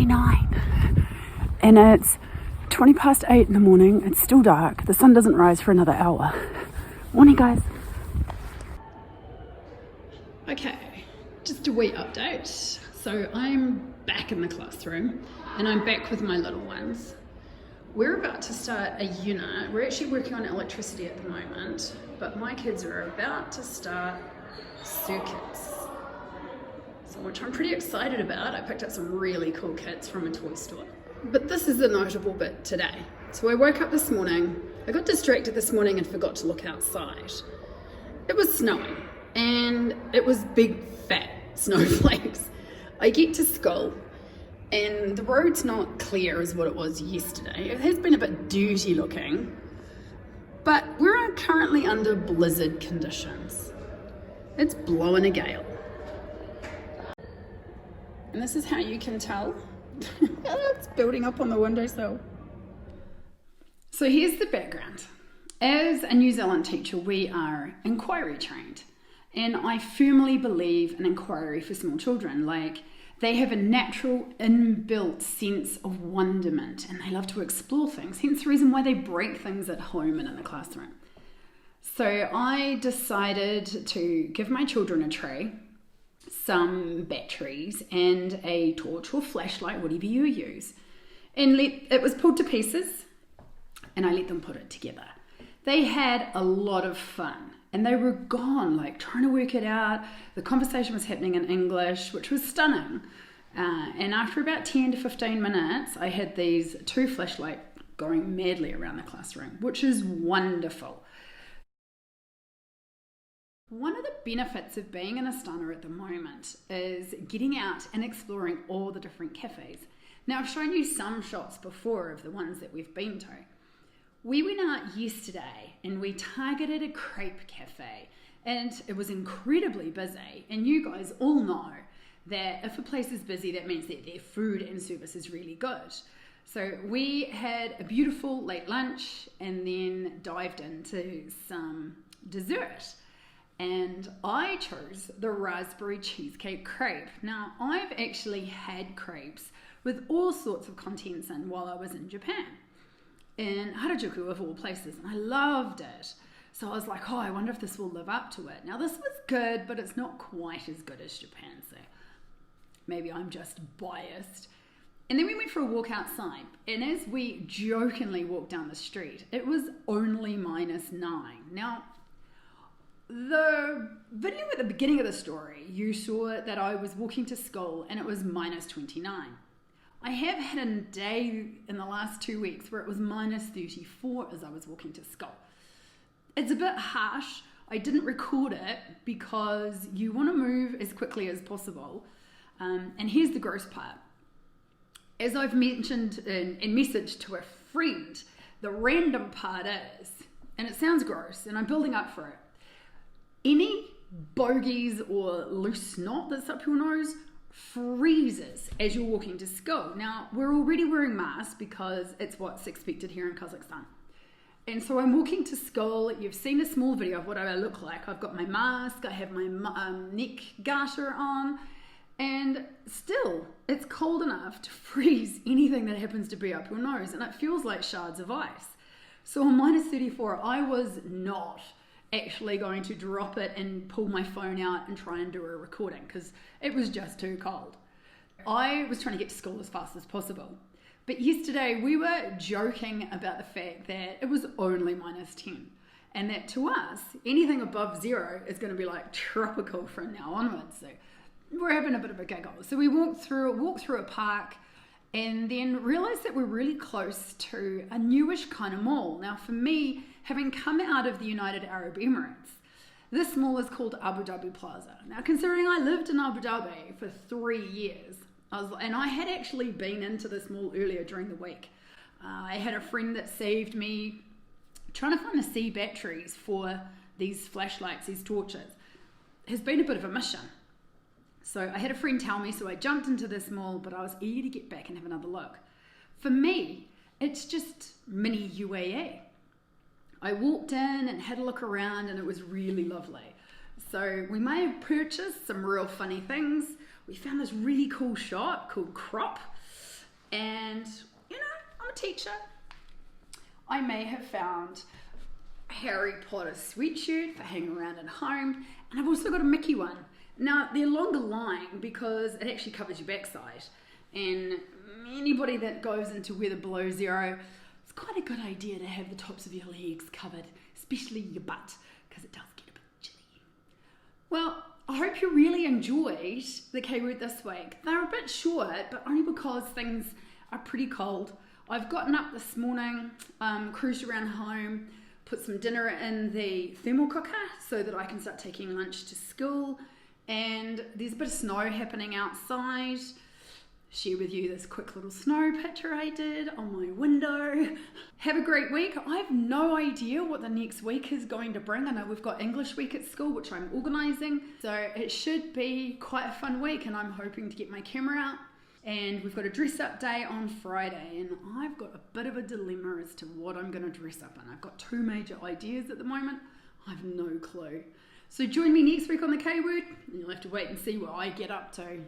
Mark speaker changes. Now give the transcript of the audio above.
Speaker 1: 7:29 and it's 20 past 8 in the morning. It's still dark. The sun doesn't rise for another hour. Morning, guys. Okay, just a wee update. So I'm back in the classroom and I'm back with my little ones. We're about to start a unit. We're actually working on electricity at the moment, but my kids are about to start circuits. So, which I'm pretty excited about. I picked up some really cool kits from a toy store. But this is the notable bit today. So I woke up this morning, I got distracted this morning and forgot to look outside. It was snowing and it was big fat snowflakes. I get to school and the road's not clear as what it was yesterday. It has been a bit dirty looking, but we're currently under blizzard conditions. It's blowing a gale. And this is how you can tell. It's building up on the windowsill. So here's the background. As a New Zealand teacher, we are inquiry trained. And I firmly believe in inquiry for small children. Like, they have a natural inbuilt sense of wonderment and they love to explore things. Hence the reason why they break things at home and in the classroom. So I decided to give my children a tray, some batteries and a torch or flashlight, whatever you use, and it was pulled to pieces and I let them put it together. They had a lot of fun and they were gone, like trying to work it out. The conversation was happening in English, which was stunning. And after about 10 to 15 minutes, I had these two flashlights going madly around the classroom, which is wonderful. One of the benefits of being in Astana at the moment is getting out and exploring all the different cafes. Now, I've shown you some shots before of the ones that we've been to. We went out yesterday and we targeted a Crepe Cafe and it was incredibly busy. And you guys all know that if a place is busy, that means that their food and service is really good. So we had a beautiful late lunch and then dived into some dessert. And I chose the raspberry cheesecake crepe. Now, I've actually had crepes with all sorts of contents in while I was in Japan, in Harajuku of all places, and I loved it. So I was like, oh, I wonder if this will live up to it. Now, this was good, but it's not quite as good as Japan, so maybe I'm just biased. And then we went for a walk outside, and as we jokingly walked down the street, it was only -9. Now, the video at the beginning of the story, you saw that I was walking to school and it was -29. I have had a day in the last 2 weeks where it was -34 as I was walking to school. It's a bit harsh. I didn't record it because you want to move as quickly as possible. And here's the gross part. As I've mentioned and messaged to a friend, the random part is, and it sounds gross and I'm building up for it, any bogies or loose snot that's up your nose freezes as you're walking to school. Now, we're already wearing masks because it's what's expected here in Kazakhstan. And so I'm walking to school. You've seen a small video of what I look like. I've got my mask, I have my neck garter on, and still, it's cold enough to freeze anything that happens to be up your nose, and it feels like shards of ice. So on -34, I was not actually going to drop it and pull my phone out and try and do a recording because it was just too cold. I was trying to get to school as fast as possible. But yesterday we were joking about the fact that it was only -10 and that to us, anything above 0 is going to be like tropical from now onwards. So we're having a bit of a giggle. So we walked through a park and then realized that we're really close to a newish kind of mall. Now for me, having come out of the United Arab Emirates, this mall is called Abu Dhabi Plaza. Now considering I lived in Abu Dhabi for 3 years, and I had actually been into this mall earlier during the week. I had a friend that saved me trying to find the C batteries for these flashlights, these torches. It has been a bit of a mission. So I had a friend tell me, so I jumped into this mall, but I was eager to get back and have another look. For me, it's just mini UAE. I walked in and had a look around and it was really lovely. So we may have purchased some real funny things. We found this really cool shop called Crepe And, you know, I'm a teacher. I may have found a Harry Potter sweatshirt for hanging around at home, and I've also got a Mickey one. Now, they're longer lying because it actually covers your backside, and anybody that goes into weather below zero, it's quite a good idea to have the tops of your legs covered, especially your butt, because it does get a bit chilly. Well, I hope you really enjoyed the K-Word this week. They're a bit short, but only because things are pretty cold. I've gotten up this morning, cruised around home, put some dinner in the thermal cooker so that I can start taking lunch to school, and there's a bit of snow happening outside. Share with you this quick little snow picture I did on my window. Have a great week. I have no idea what the next week is going to bring. I know we've got English week at school, which I'm organising, so it should be quite a fun week, and I'm hoping to get my camera out. And we've got a dress up day on Friday, and I've got a bit of a dilemma as to what I'm going to dress up in. I've got two major ideas at the moment. I have no clue. So join me next week on the K-Word, and you'll have to wait and see what I get up to.